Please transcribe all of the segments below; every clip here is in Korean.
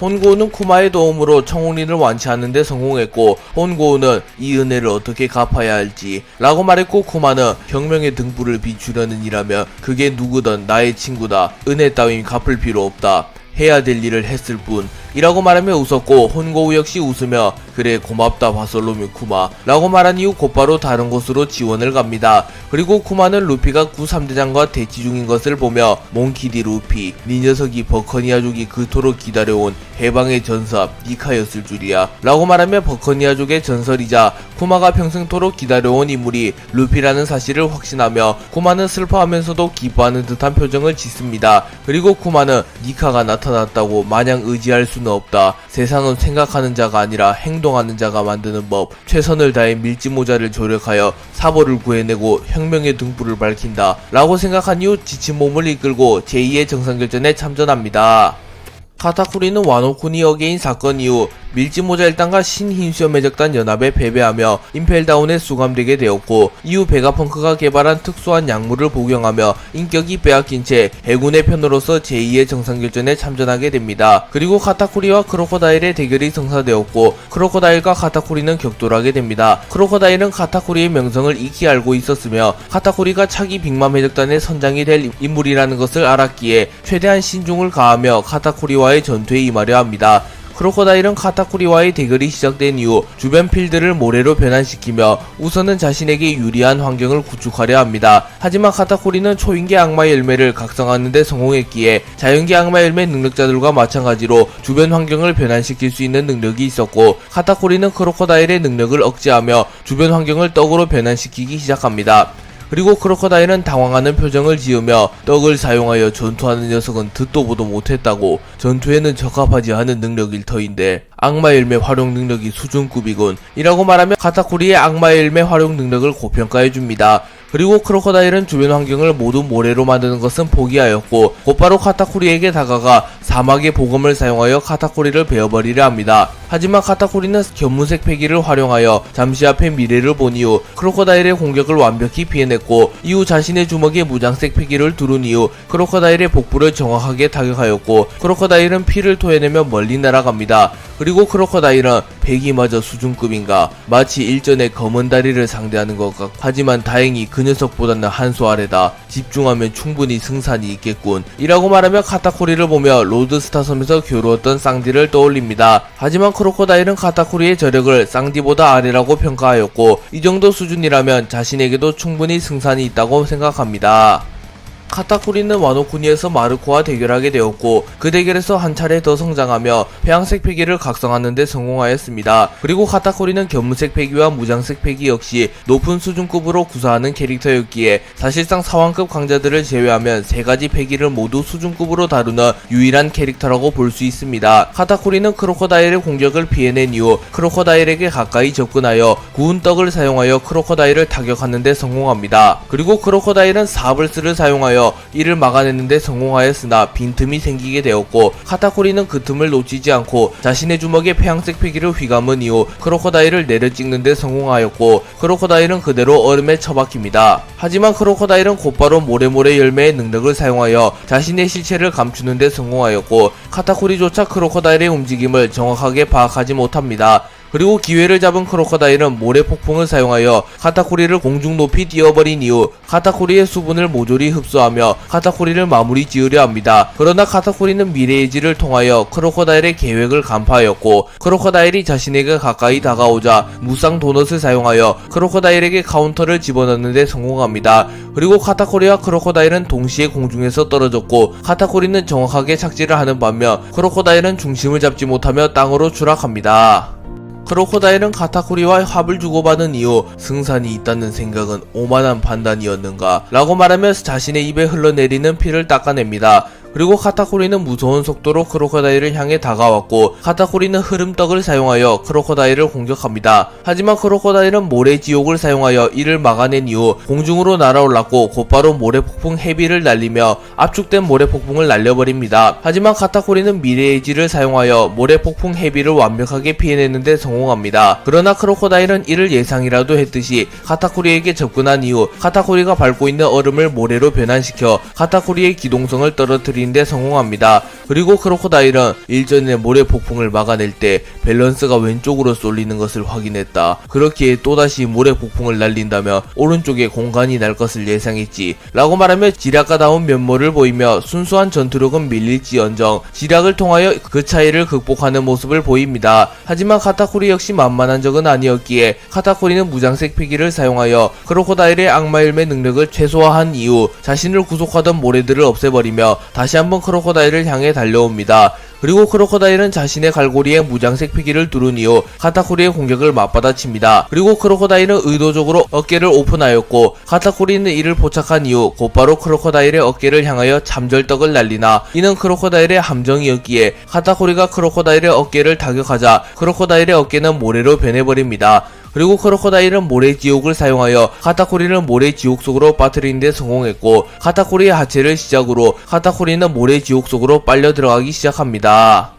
혼고우는 쿠마의 도움으로 청홍린을 완치하는 데 성공했고, 혼고우는 이 은혜를 어떻게 갚아야 할지 라고 말했고, 쿠마는 혁명의 등불을 비추려는 이라면 그게 누구든 나의 친구다. 은혜 따윈 갚을 필요 없다. 해야 될 일을 했을 뿐 이라고 말하며 웃었고, 혼고우 역시 웃으며 그래 고맙다 바솔로뮤 쿠마 라고 말한 이후 곧바로 다른 곳으로 지원을 갑니다. 그리고 쿠마는 루피가 구 3대장과 대치 중인 것을 보며 몽키디 루피, 네 녀석이 버커니아족이 그토록 기다려온 해방의 전사 니카였을 줄이야 라고 말하며 버커니아족의 전설이자 쿠마가 평생토록 기다려온 인물이 루피라는 사실을 확신하며 쿠마는 슬퍼하면서도 기뻐하는 듯한 표정을 짓습니다. 그리고 쿠마는 니카가 나타났다고 마냥 의지할 수는 없다. 세상은 생각하는 자가 아니라 행동하는 자가 만드는 법. 최선을 다해 밀짚모자를 조력하여 사보를 구해내고 혁명의 등불을 밝힌다 라고 생각한 이후 지친 몸을 이끌고 제2의 정상결전에 참전합니다. 카타쿠리는 와노쿠니 어게인 사건 이후 밀짚모자 일당과 신흰수염 해적단 연합에 패배하며 임펠다운에 수감되게 되었고, 이후 베가펑크가 개발한 특수한 약물을 복용하며 인격이 빼앗긴 채 해군의 편으로서 제2의 정상결전에 참전하게 됩니다. 그리고 카타쿠리와 크로코다일의 대결이 성사되었고, 크로코다일과 카타쿠리는 격돌하게 됩니다. 크로코다일은 카타쿠리의 명성을 익히 알고 있었으며 카타쿠리가 차기 빅맘 해적단의 선장이 될 인물이라는 것을 알았기에 최대한 신중을 가하며 카타쿠리와의 전투에 임하려 합니다. 크로코다일은 카타쿠리와의 대결이 시작된 이후 주변 필드를 모래로 변환시키며 우선은 자신에게 유리한 환경을 구축하려 합니다. 하지만 카타쿠리는 초인계 악마 열매를 각성하는 데 성공했기에 자연계 악마 열매 능력자들과 마찬가지로 주변 환경을 변환시킬 수 있는 능력이 있었고, 카타쿠리는 크로코다일의 능력을 억제하며 주변 환경을 떡으로 변환시키기 시작합니다. 그리고 크로코다일은 당황하는 표정을 지으며 떡을 사용하여 전투하는 녀석은 듣도 보도 못했다고, 전투에는 적합하지 않은 능력일 터인데 악마 열매 활용 능력이 수준급이군 이라고 말하며 카타쿠리의 악마 열매 활용 능력을 고평가해줍니다. 그리고 크로코다일은 주변 환경을 모두 모래로 만드는 것은 포기하였고 곧바로 카타쿠리에게 다가가 사막의 보검을 사용하여 카타쿠리를 베어버리려 합니다. 하지만 카타쿠리는 견문색 패기를 활용하여 잠시 앞의 미래를 본 이후 크로코다일의 공격을 완벽히 피해냈고, 이후 자신의 주먹에 무장색 패기를 두른 이후 크로코다일의 복부를 정확하게 타격하였고, 크로코다일은 피를 토해내며 멀리 날아갑니다. 그리고 크로코다일은 패기마저 수준급인가, 마치 일전에 검은 다리를 상대하는 것 같고, 하지만 다행히 그 녀석보다는 한 수 아래다. 집중하면 충분히 승산이 있겠군 이라고 말하며 카타쿠리를 보며 로드스타 섬에서 겨루었던 쌍디를 떠올립니다. 하지만 크로코다일은 카타쿠리의 저력을 쌍디보다 아래라고 평가하였고, 이 정도 수준이라면 자신에게도 충분히 승산이 있다고 생각합니다. 카타쿠리는 와노쿠니에서 마르코와 대결하게 되었고, 그 대결에서 한 차례 더 성장하며 폐양색 패기를 각성하는 데 성공하였습니다. 그리고 카타쿠리는 견문색 패기와 무장색 패기 역시 높은 수준급으로 구사하는 캐릭터였기에 사실상 사왕급 강자들을 제외하면 세 가지 패기를 모두 수준급으로 다루는 유일한 캐릭터라고 볼 수 있습니다. 카타쿠리는 크로코다일의 공격을 피해낸 이후 크로코다일에게 가까이 접근하여 구운 떡을 사용하여 크로코다일을 타격하는 데 성공합니다. 그리고 크로코다일은 사블스를 사용하여 이를 막아내는데 성공하였으나 빈틈이 생기게 되었고, 카타쿠리는 그 틈을 놓치지 않고 자신의 주먹에 폐양색 패기를 휘감은 이후 크로코다일을 내려찍는데 성공하였고, 크로코다일은 그대로 얼음에 처박힙니다. 하지만 크로코다일은 곧바로 모래모래 열매의 능력을 사용하여 자신의 실체를 감추는데 성공하였고, 카타쿠리조차 크로코다일의 움직임을 정확하게 파악하지 못합니다. 그리고 기회를 잡은 크로코다일은 모래 폭풍을 사용하여 카타쿠리를 공중 높이 띄워버린 이후 카타쿠리의 수분을 모조리 흡수하며 카타쿠리를 마무리 지으려 합니다. 그러나 카타쿠리는 미래의 지를 통하여 크로코다일의 계획을 간파하였고, 크로코다일이 자신에게 가까이 다가오자 무쌍 도넛을 사용하여 크로코다일에게 카운터를 집어넣는 데 성공합니다. 그리고 카타쿠리와 크로코다일은 동시에 공중에서 떨어졌고, 카타쿠리는 정확하게 착지를 하는 반면 크로코다일은 중심을 잡지 못하며 땅으로 추락합니다. 크로코다일은 카타쿠리와 합을 주고받은 이후 승산이 있다는 생각은 오만한 판단이었는가 라고 말하면서 자신의 입에 흘러내리는 피를 닦아냅니다. 그리고 카타쿠리는 무서운 속도로 크로코다일을 향해 다가왔고, 카타쿠리는 흐름떡을 사용하여 크로코다일을 공격합니다. 하지만 크로코다일은 모래지옥을 사용하여 이를 막아낸 이후 공중으로 날아올랐고 곧바로 모래폭풍 헤비를 날리며 압축된 모래폭풍을 날려버립니다. 하지만 카타쿠리는 미래의 지를 사용하여 모래폭풍 헤비를 완벽하게 피해내는데 성공합니다. 그러나 크로코다일은 이를 예상이라도 했듯이 카타쿠리에게 접근한 이후 카타쿠리가 밟고 있는 얼음을 모래로 변환시켜 카타쿠리의 기동성을 떨어뜨린 빠뜨리는데 성공합니다. 그리고 크로코다일은 일전에 모래 폭풍을 막아낼 때 밸런스가 왼쪽으로 쏠리는 것을 확인했다. 그렇기에 또다시 모래 폭풍을 날린다며 오른쪽에 공간이 날 것을 예상했지 라고 말하며 지략가다운 면모를 보이며 순수한 전투력은 밀릴지언정 지략을 통하여 그 차이를 극복하는 모습을 보입니다. 하지만 카타쿠리 역시 만만한 적은 아니었기에 카타쿠리는 무장색 피기를 사용하여 크로코다일의 악마열매 능력을 최소화한 이후 자신을 구속하던 모래들을 없애버리며 다시 한번 크로코다일을 향해 달려옵니다. 그리고 크로코다일은 자신의 갈고리에 무장색 피기를 두른 이후 카타쿠리의 공격을 맞받아칩니다. 그리고 크로코다일은 의도적으로 어깨를 오픈하였고 카타쿠리는 이를 포착한 이후 곧바로 크로코다일의 어깨를 향하여 참절떡을 날리나 이는 크로코다일의 함정이었기에 카타쿠리가 크로코다일의 어깨를 타격하자 크로코다일의 어깨는 모래로 변해버립니다. 그리고 크로코다일은 모래지옥을 사용하여 카타쿠리를 모래지옥 속으로 빠뜨리는데 성공했고 카타쿠리의 하체를 시작으로 카타쿠리는 모래지옥 속으로 빨려 들어가기 시작합니다.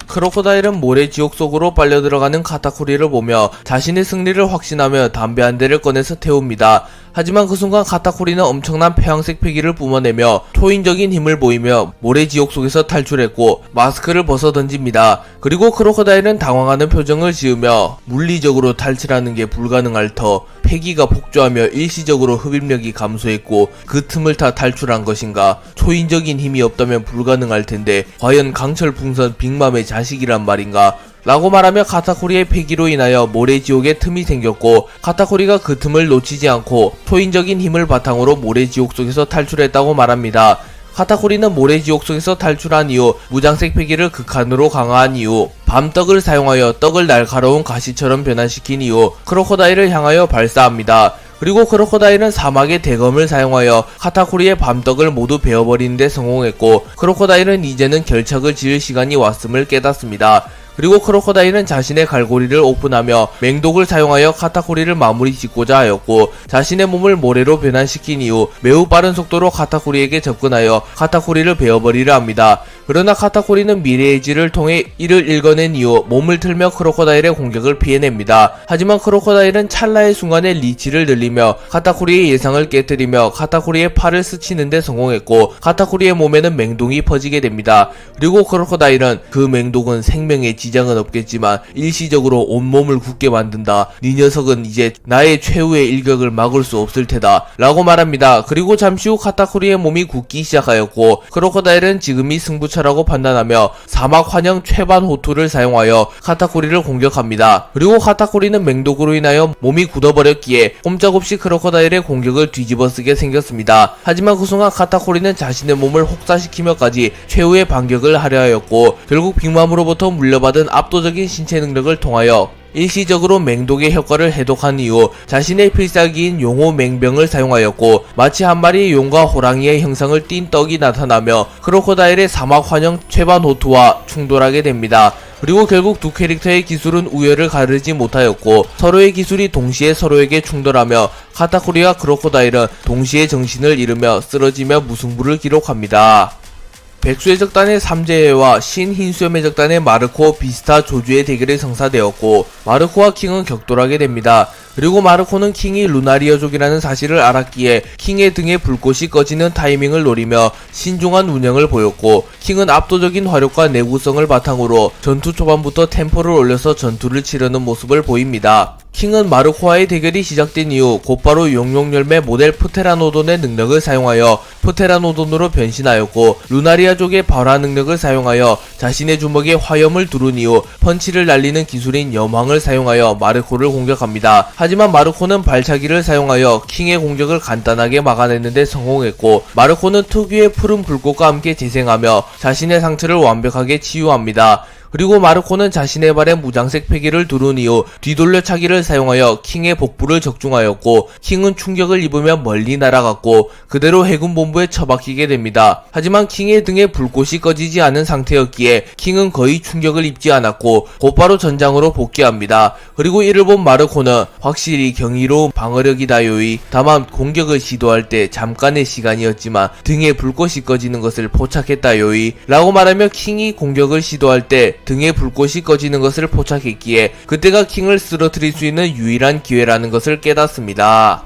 크로코다일은 모래지옥 속으로 빨려 들어가는 카타쿠리를 보며 자신의 승리를 확신하며 담배 한 대를 꺼내서 태웁니다. 하지만 그 순간 카타쿠리는 엄청난 폐왕색 피기를 뿜어내며 초인적인 힘을 보이며 모래지옥 속에서 탈출했고 마스크를 벗어 던집니다. 그리고 크로코다일은 당황하는 표정을 지으며 물리적으로 탈출하는 게 불가능할 터 폐기가 폭주하며 일시적으로 흡입력이 감소했고 그 틈을 타 탈출한 것인가. 초인적인 힘이 없다면 불가능할 텐데 과연 강철풍선 빅맘의 자식이란 말인가 라고 말하며 카타쿠리의 폐기로 인하여 모래지옥에 틈이 생겼고 카타쿠리가 그 틈을 놓치지 않고 초인적인 힘을 바탕으로 모래지옥 속에서 탈출했다고 말합니다. 카타쿠리는 모래지옥 속에서 탈출한 이후 무장색 폐기를 극한으로 강화한 이후 밤떡을 사용하여 떡을 날카로운 가시처럼 변환시킨 이후 크로코다일을 향하여 발사합니다. 그리고 크로코다일은 사막의 대검을 사용하여 카타쿠리의 밤떡을 모두 베어버리는데 성공했고 크로코다일은 이제는 결착을 지을 시간이 왔음을 깨닫습니다. 그리고 크로코다일은 자신의 갈고리를 오픈하며 맹독을 사용하여 카타쿠리를 마무리 짓고자 하였고 자신의 몸을 모래로 변환시킨 이후 매우 빠른 속도로 카타쿠리에게 접근하여 카타쿠리를 베어버리려 합니다. 그러나 카타쿠리는 미래의 질을 통해 이를 읽어낸 이후 몸을 틀며 크로코다일의 공격을 피해냅니다. 하지만 크로코다일은 찰나의 순간에 리치를 늘리며 카타쿠리의 예상을 깨뜨리며 카타쿠리의 팔을 스치는데 성공했고 카타쿠리의 몸에는 맹독이 퍼지게 됩니다. 그리고 크로코다일은 그 맹독은 생명에 지장은 없겠지만 일시적으로 온몸을 굳게 만든다. 네 녀석은 이제 나의 최후의 일격을 막을 수 없을 테다 라고 말합니다. 그리고 잠시 후 카타쿠리의 몸이 굳기 시작하였고 크로코다일은 지금이 승부처라고 판단하며 사막 환영 최반 호투를 사용하여 카타쿠리를 공격합니다. 그리고 카타쿠리는 맹독으로 인하여 몸이 굳어버렸기에 꼼짝없이 크로코다일의 공격을 뒤집어쓰게 생겼습니다. 하지만 그 순간 카타쿠리는 자신의 몸을 혹사시키며까지 최후의 반격을 하려 하였고 결국 빅맘으로부터 물려받은 압도적인 신체 능력을 통하여 일시적으로 맹독의 효과를 해독한 이후 자신의 필살기인 용호 맹병을 사용하였고 마치 한 마리의 용과 호랑이의 형상을 띤 떡이 나타나며 크로코다일의 사막 환영 최반 호투와 충돌하게 됩니다. 그리고 결국 두 캐릭터의 기술은 우열을 가르지 못하였고 서로의 기술이 동시에 서로에게 충돌하며 카타쿠리와 크로코다일은 동시에 정신을 잃으며 쓰러지며 무승부를 기록합니다. 백수의 적단의 삼재해와 신흰수염의 적단의 마르코 비스타 조주의 대결이 성사되었고 마르코와 킹은 격돌하게 됩니다. 그리고 마르코는 킹이 루나리어족이라는 사실을 알았기에 킹의 등에 불꽃이 꺼지는 타이밍을 노리며 신중한 운영을 보였고 킹은 압도적인 화력과 내구성을 바탕으로 전투 초반부터 템포를 올려서 전투를 치르는 모습을 보입니다. 킹은 마르코와의 대결이 시작된 이후 곧바로 용용열매 모델 프테라노돈의 능력을 사용하여 프테라노돈으로 변신하였고 루나리아족의 발화 능력을 사용하여 자신의 주먹에 화염을 두른 이후 펀치를 날리는 기술인 염황을 사용하여 마르코를 공격합니다. 하지만 마르코는 발차기를 사용하여 킹의 공격을 간단하게 막아냈는데 성공했고 마르코는 특유의 푸른 불꽃과 함께 재생하며 자신의 상처를 완벽하게 치유합니다. 그리고 마르코는 자신의 발에 무장색 폐기를 두른 이후 뒤돌려차기를 사용하여 킹의 복부를 적중하였고 킹은 충격을 입으며 멀리 날아갔고 그대로 해군 본부에 처박히게 됩니다. 하지만 킹의 등에 불꽃이 꺼지지 않은 상태였기에 킹은 거의 충격을 입지 않았고 곧바로 전장으로 복귀합니다. 그리고 이를 본 마르코는 확실히 경이로운 방어력이다 요이. 다만 공격을 시도할 때 잠깐의 시간이었지만 등에 불꽃이 꺼지는 것을 포착했다 요이 라고 말하며 킹이 공격을 시도할 때 등에 불꽃이 꺼지는 것을 포착했기에 그때가 킹을 쓰러뜨릴 수 있는 유일한 기회라는 것을 깨닫습니다.